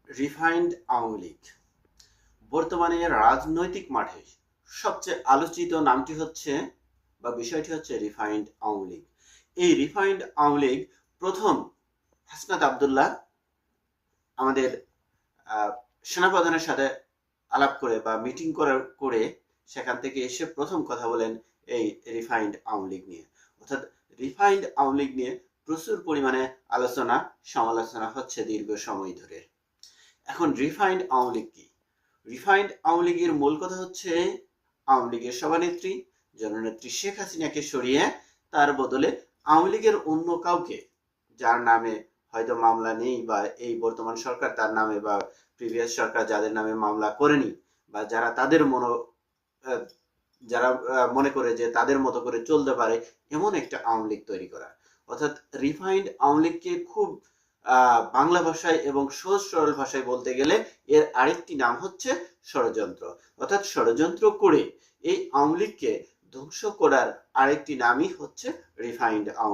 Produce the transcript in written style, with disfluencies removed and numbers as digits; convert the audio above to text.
Refined Awami League বর্তমানে রাজনৈতিক মাঠে সবচেয়ে আলোচিত নামটি হচ্ছে বা বিষয়টি হচ্ছে রিফাইন্ড আওয়ামী লীগ। এই রিফাইন্ড আওয়ামী লীগ প্রথম হাসনাত আবদুল্লাহ আমাদের সেনাপ্রধানের সাথে আলাপ করে বা মিটিং করে সেখান থেকে এসে প্রথম কথা বলেন এই রিফাইন্ড আওয়ামী লীগ নিয়ে। অর্থাৎ রিফাইন্ড আওয়ামী লীগ নিয়ে প্রচুর পরিমাণে আলোচনা সমালোচনা হচ্ছে দীর্ঘ সময় ধরে। এখন রিফাইন্ড আওয়ামী লীগ কি? রিফাইন্ড আওয়ামী লীগের মূল কথা হচ্ছে আওয়ামী লীগের সভানেত্রী জননেত্রী শেখ হাসিনাকে সরিয়ে তার বদলে আওয়ামী লীগের অন্য কাউকে, যার নামে হয়তো মামলা নেই বা এই বর্তমান সরকার তার নামে বা প্রিভিয়াস সরকার যাদের নামে মামলা করেনি বা যারা তাদের যারা মনে করে যে তাদের মতো করে চলতে পারে এমন একটা আওয়ামী লীগ তৈরি করা। অর্থাৎ রিফাইন্ড আওয়ামী লীগকে খুব বাংলা ভাষায় এবং সহজ সরল ভাষায় বলতে গেলে এর আরেকটি নাম হচ্ছে ষড়যন্ত্র। অর্থাৎ ষড়যন্ত্র করে এই আওয়ামী লীগকে ধ্বংস করার আরেকটি নামই হচ্ছে রিফাইন্ড আওয়ামী